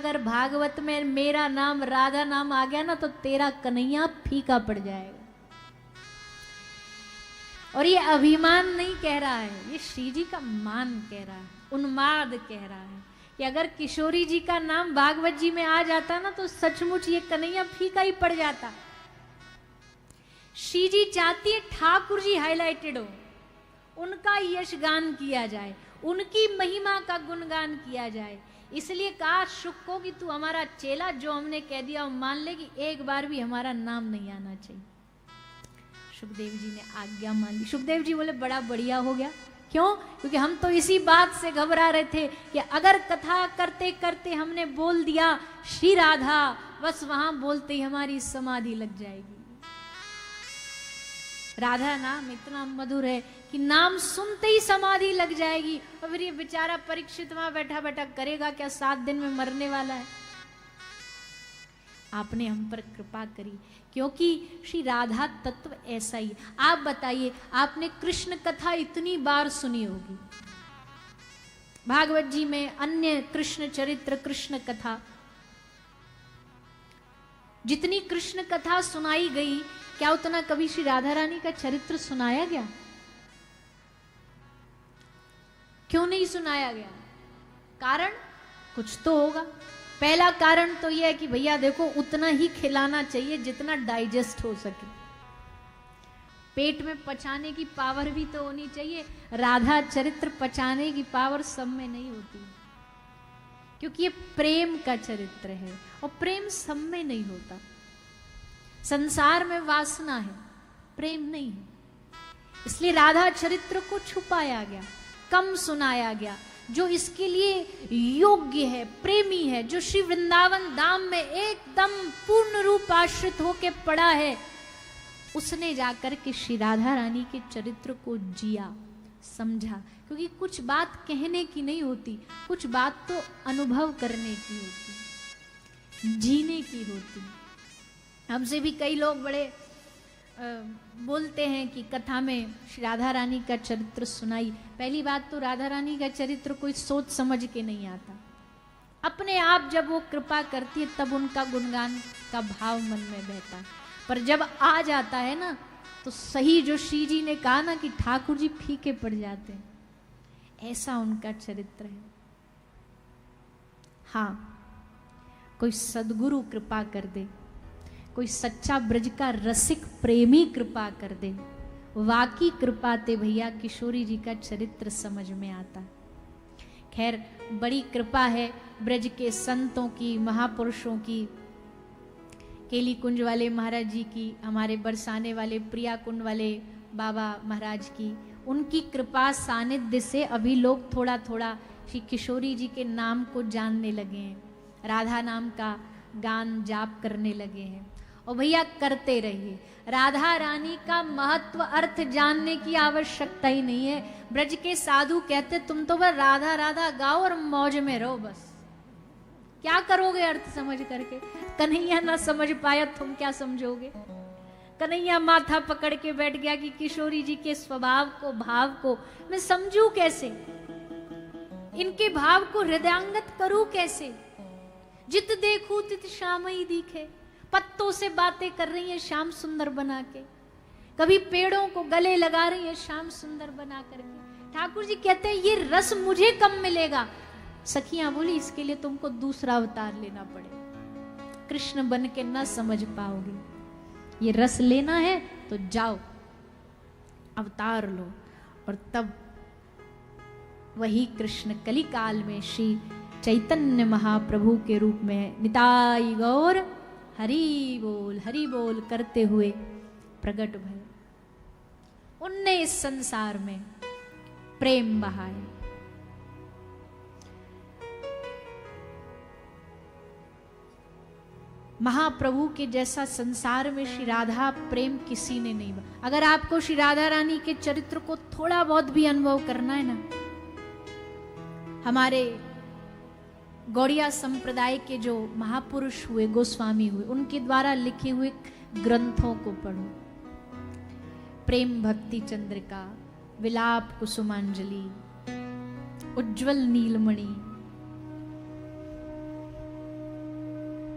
अगर भागवत में मेरा नाम राधा नाम आ गया ना तो तेरा कन्हैया फीका पड़ जाएगा। और ये अभिमान नहीं कह रहा है, ये श्री जी का मान कह रहा है, उन्माद कह रहा है कि अगर किशोरी जी का नाम भागवत जी में आ जाता ना तो सचमुच ये कन्हैया फीका ही पड़ जाता। श्री जी चाहती है ठाकुर जी हाईलाइटेड हो, उनका यश गान किया जाए, उनकी महिमा का गुणगान किया जाए। इसलिए कहा शुक को कि तू हमारा चेला, जो हमने कह दिया मान ले कि एक बार भी हमारा नाम नहीं आना चाहिए। सुखदेव जी ने आज्ञा मान ली। सुखदेव जी बोले बड़ा बढ़िया हो गया। क्यों? क्योंकि हम तो इसी बात से घबरा रहे थे कि अगर कथा करते करते हमने बोल दिया श्री राधा, बस वहां बोलते ही हमारी समाधि लग जाएगी। राधा नाम इतना मधुर है कि नाम सुनते ही समाधि लग जाएगी। और फिर ये बेचारा परीक्षित वहां बैठा बैठा करेगा क्या, 7 दिन में मरने वाला है। आपने हम पर कृपा करी, क्योंकि श्री राधा तत्व ऐसा ही। आप बताइए, आपने कृष्ण कथा इतनी बार सुनी होगी, भागवत जी में अन्य कृष्ण चरित्र, कृष्ण कथा, जितनी कृष्ण कथा सुनाई गई, क्या उतना कभी श्री राधा रानी का चरित्र सुनाया गया? क्यों नहीं सुनाया गया? कारण कुछ तो होगा। पहला कारण तो यह है कि भैया देखो, उतना ही खिलाना चाहिए जितना डाइजेस्ट हो सके, पेट में पचाने की पावर भी तो होनी चाहिए। राधा चरित्र पचाने की पावर सब में नहीं होती, क्योंकि ये प्रेम का चरित्र है और प्रेम सब में नहीं होता। संसार में वासना है, प्रेम नहीं है। इसलिए राधा चरित्र को छुपाया गया, कम सुनाया गया। जो इसके लिए योग्य है, प्रेमी है, जो श्री वृंदावन धाम में एकदम पूर्ण रूप आश्रित होके पड़ा है, उसने जाकर के श्री राधा रानी के चरित्र को जिया, समझा। क्योंकि कुछ बात कहने की नहीं होती, कुछ बात तो अनुभव करने की होती, जीने की होती। हमसे भी कई लोग बड़े बोलते हैं कि कथा में श्री राधा रानी का चरित्र सुनाई। पहली बात तो राधा रानी का चरित्र कोई सोच समझ के नहीं आता, अपने आप जब वो कृपा करती है तब उनका गुणगान का भाव मन में बहता है। पर जब आ जाता है ना तो सही जो श्री जी ने कहा ना कि ठाकुर जी फीके पड़ जाते हैं, ऐसा उनका चरित्र है। हाँ, कोई सद्गुरु कृपा कर दे, कोई सच्चा ब्रज का रसिक प्रेमी कृपा कर दे, वाकी कृपा ते भैया किशोरी जी का चरित्र समझ में आता। खैर, बड़ी कृपा है ब्रज के संतों की, महापुरुषों की, केली कुंज वाले महाराज जी की, हमारे बरसाने वाले प्रिया कुंड वाले बाबा महाराज की। उनकी कृपा सानिध्य से अभी लोग थोड़ा थोड़ा श्री किशोरी जी के नाम को जानने लगे हैं, राधा नाम का गान जाप करने लगे हैं। और भैया करते रहिए, राधा रानी का महत्व अर्थ जानने की आवश्यकता ही नहीं है। ब्रज के साधु कहते तुम तो बस राधा राधा गाओ और मौज में रहो, बस क्या करोगे अर्थ समझ करके? कन्हैया ना समझ पाया, तुम क्या समझोगे? कन्हैया माथा पकड़ के बैठ गया कि किशोरी जी के स्वभाव को, भाव को मैं समझू कैसे, इनके भाव को हृदयांगत करूं कैसे? जित देखूं तित श्याम ही दिखे, पत्तों से बातें कर रही है श्याम सुंदर बना के, कभी पेड़ों को गले लगा रही है श्याम सुंदर बना करके। ठाकुर जी कहते हैं ये रस मुझे कब मिलेगा? सखियां बोली इसके लिए तुमको दूसरा अवतार लेना पड़ेगा, कृष्ण बन के न समझ पाओगे। ये रस लेना है तो जाओ अवतार लो, और तब वही कृष्ण कली काल में श्री चैतन्य महाप्रभु के रूप में निताई गौर हरि बोल करते हुए प्रकट भय। उनने इस संसार में प्रेम बहाए। महाप्रभु के जैसा संसार में श्री राधा प्रेम किसी ने नहीं। अगर आपको श्री राधा रानी के चरित्र को थोड़ा बहुत भी अनुभव करना है ना, हमारे गौड़िया संप्रदाय के जो महापुरुष हुए, गोस्वामी हुए, उनके द्वारा लिखे हुए ग्रंथों को पढ़ो। प्रेम भक्ति चंद्रिका, विलाप कुसुमांजलि, उज्जवल नीलमणि,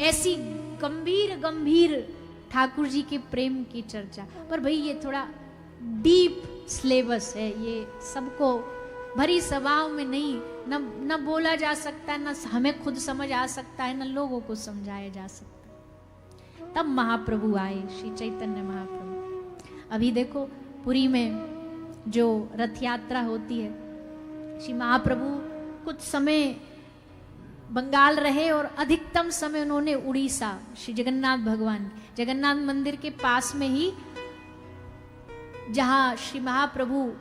ऐसी गंभीर गंभीर ठाकुर जी के प्रेम की चर्चा। पर भाई ये थोड़ा डीप सिलेबस है, ये सबको भरी सभाओं में नहीं न बोला जा सकता है, न हमें खुद समझ आ सकता है, न लोगों को समझाया जा सकता। तब महाप्रभु आए, श्री चैतन्य महाप्रभु। अभी देखो पुरी में जो रथ यात्रा होती है, श्री महाप्रभु कुछ समय बंगाल रहे और अधिकतम समय उन्होंने उड़ीसा, श्री जगन्नाथ भगवान जगन्नाथ मंदिर के पास में ही, जहां श्री महाप्रभु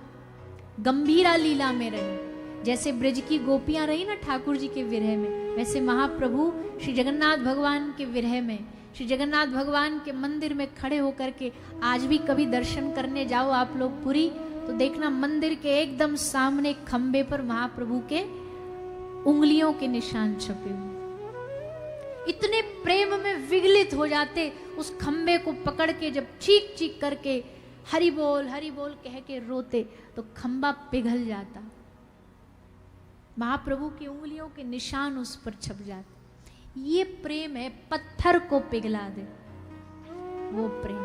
गंभीरा लीला में रहे। जैसे ब्रज की गोपियां रही ना ठाकुर जी के विरह में, वैसे महाप्रभु श्री जगन्नाथ भगवान के विरह में, श्री जगन्नाथ भगवान के मंदिर में खड़े होकर के, आज भी कभी दर्शन करने जाओ आप लोग पुरी तो देखना मंदिर के एकदम सामने खंबे पर महाप्रभु के उंगलियों के निशान छपे हुए। इतने प्रेम में विगलित हो जाते, उस खंबे को पकड़ के जब चीख चीख करके हरि बोल कह के रोते तो खंबा पिघल जाता, महाप्रभु की उंगलियों के निशान उस पर छप जाते। ये प्रेम है, पत्थर को पिघला दे वो प्रेम।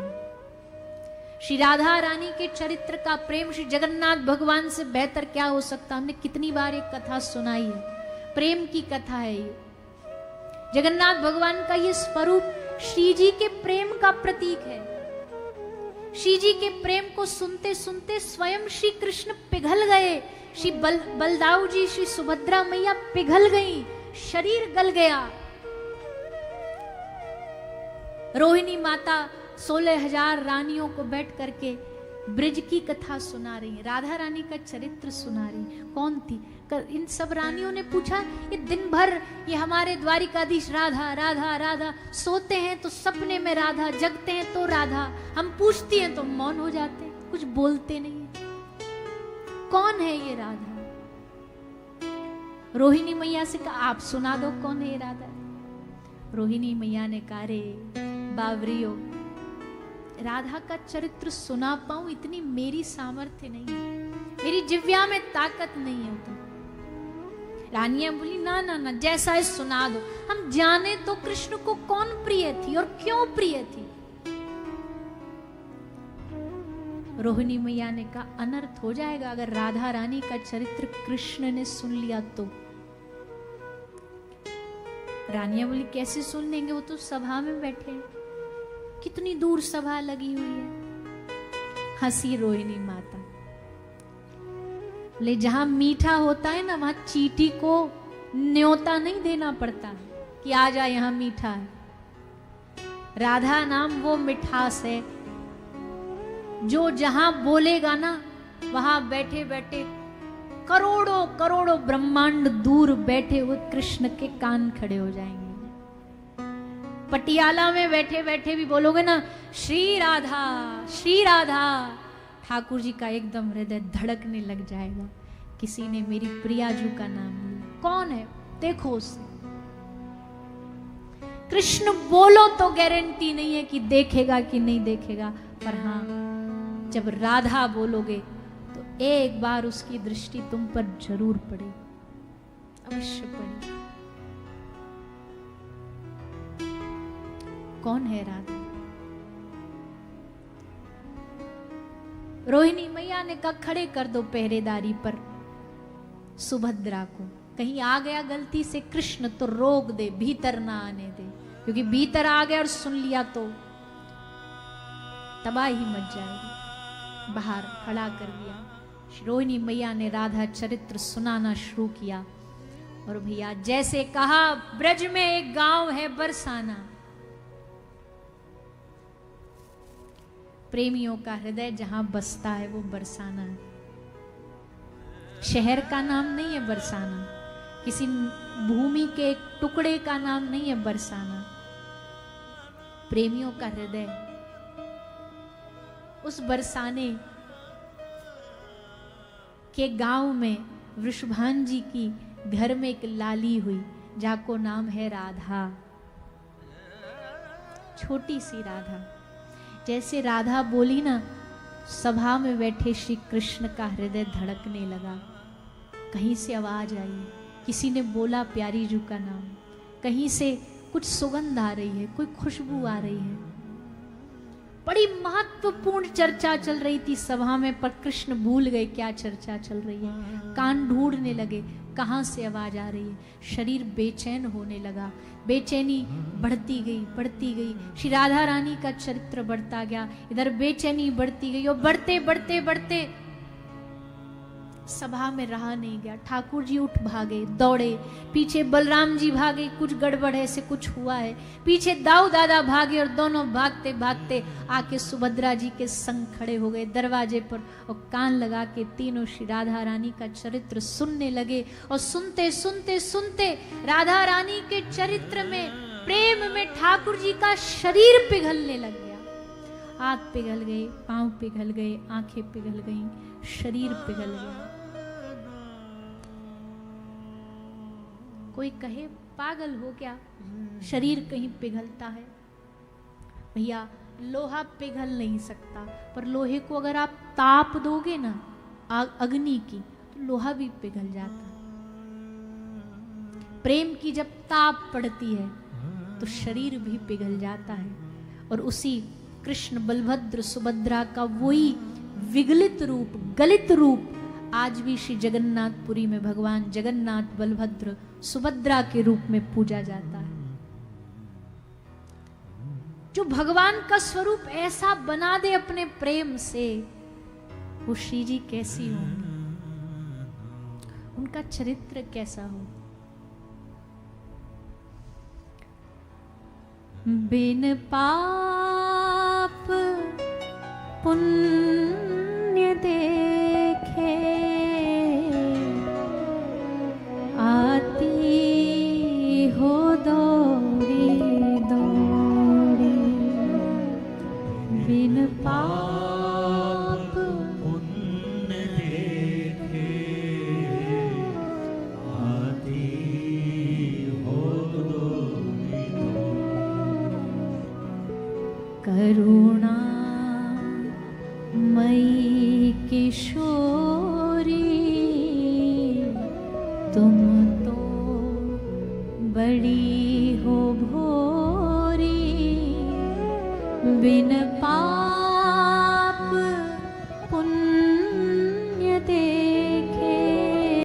श्री राधा रानी के चरित्र का प्रेम श्री जगन्नाथ भगवान से बेहतर क्या हो सकता। हमने कितनी बार एक कथा सुनाई है, प्रेम की कथा है ये। जगन्नाथ भगवान का ये स्वरूप श्री जी के प्रेम का प्रतीक है। श्री जी के प्रेम को सुनते सुनते स्वयं श्री कृष्ण पिघल गए, श्री बलदाऊ जी, श्री सुभद्रा मैया पिघल गई, शरीर गल गया। रोहिणी माता 16,000 रानियों को बैठ करके ब्रिज की कथा सुना रही है, राधा रानी का चरित्र सुना रही है। कौन थी? इन सब रानियों ने पूछा, ये दिन भर ये हमारे द्वारिकाधीश राधा राधा राधा, सोते हैं तो सपने में राधा, जगते हैं तो राधा, हम पूछती हैं तो मौन हो जाते हैं, कुछ बोलते नहीं है। कौन है ये राधा? रोहिणी मैया से कहा, आप सुना दो कौन है ये राधा। रोहिणी मैया ने कहा, रे बावरियो, राधा का चरित्र सुना पाऊं इतनी मेरी सामर्थ्य नहीं है, मेरी जिव्या में ताकत नहीं है उतना। रानियां बोली, ना ना ना, जैसा है सुना दो, हम जाने तो कृष्ण को कौन प्रिय थी और क्यों प्रिय थी। रोहिणी मैया ने कहा, अनर्थ हो जाएगा अगर राधा रानी का चरित्र कृष्ण ने सुन लिया तो। रानियां बोली, कैसे सुन लेंगे, वो तो सभा में बैठे हैं, कितनी दूर सभा लगी हुई है। हंसी रोहिणी माता, ले जहां मीठा होता है ना, वहां चींटी को न्योता नहीं देना पड़ता कि आ जा, यहां मीठा है। राधा नाम वो मिठास है जो जहां बोलेगा ना, वहां बैठे बैठे करोड़ों करोड़ों ब्रह्मांड दूर बैठे हुए कृष्ण के कान खड़े हो जाएंगे। पटियाला में बैठे बैठे भी बोलोगे ना, श्री राधा श्री राधा, ठाकुर जी का एकदम हृदय धड़कने लग जाएगा, किसी ने मेरी प्रियाजू का नाम लिया। कौन है देखो उसे। कृष्ण बोलो तो गारंटी नहीं है कि देखेगा कि नहीं देखेगा, पर हाँ जब राधा बोलोगे तो एक बार उसकी दृष्टि तुम पर जरूर पड़े, अवश्य पड़े। कौन है राधा? रोहिणी मैया ने कहा, खड़े कर दो पहरेदारी पर सुभद्रा को, कहीं आ गया गलती से कृष्ण तो रोक दे, भीतर ना आने दे, क्योंकि भीतर आ गया और सुन लिया तो तबाही मच जाएगी। बाहर खड़ा कर दिया। रोहिणी मैया ने राधा चरित्र सुनाना शुरू किया, और भैया जैसे कहा, ब्रज में एक गांव है बरसाना, प्रेमियों का हृदय जहां बसता है वो बरसाना है। शहर का नाम नहीं है बरसाना, किसी भूमि के एक टुकड़े का नाम नहीं है बरसाना, प्रेमियों का हृदय। उस बरसाने के गांव में वृषभान जी की घर में एक लाली हुई, जाको नाम है राधा, छोटी सी राधा। जैसे राधा बोली ना, सभा में बैठे श्री कृष्ण का हृदय धड़कने लगा। कहीं से आवाज आई, किसी ने बोला प्यारी जू का नाम, कहीं से कुछ सुगंध आ रही है, कोई खुशबू आ रही है। बड़ी महत्वपूर्ण चर्चा चल रही थी सभा में, पर कृष्ण भूल गए क्या चर्चा चल रही है। कान ढूंढने लगे कहाँ से आवाज आ रही है। शरीर बेचैन होने लगा, बेचैनी बढ़ती गई। श्री राधा रानी का चरित्र बढ़ता गया, इधर बेचैनी बढ़ती गई और बढ़ते बढ़ते बढ़ते सभा में रहा नहीं गया। ठाकुर जी उठ भागे, दौड़े, पीछे बलराम जी भागे, कुछ गड़बड़ है, से कुछ हुआ है। पीछे दाऊ दादा भागे और दोनों भागते भागते आके सुभद्रा जी के संग खड़े हो गए दरवाजे पर और कान लगा के तीनों श्री राधा रानी का चरित्र सुनने लगे। और सुनते सुनते सुनते राधा रानी के चरित्र में, प्रेम में ठाकुर जी का शरीर पिघलने लग गया। हाथ पिघल गए, पांव पिघल गए, आंखें पिघल गईं, शरीर पिघल गया। कोई कहे पागल हो क्या, शरीर कहीं पिघलता है? भैया लोहा पिघल नहीं सकता, पर लोहे को अगर आप ताप दोगे ना अग्नि की, तो लोहा भी पिघल जाता है। प्रेम की जब ताप पड़ती है तो शरीर भी पिघल जाता है। और उसी कृष्ण बलभद्र सुभद्रा का वही विगलित रूप, गलित रूप आज भी श्री जगन्नाथपुरी में भगवान जगन्नाथ बलभद्र सुभद्रा के रूप में पूजा जाता है। जो भगवान का स्वरूप ऐसा बना दे अपने प्रेम से, वो श्री जी कैसी होंगी, उनका चरित्र कैसा हो। बिन पाप पुण्य देखे आती हो दौड़ी दौड़ी, बिन पाप पुण्य देखे आती हो दौड़ी दौड़ी। करुणा मई किशोरी तुम तो बड़ी हो भोरी, बिन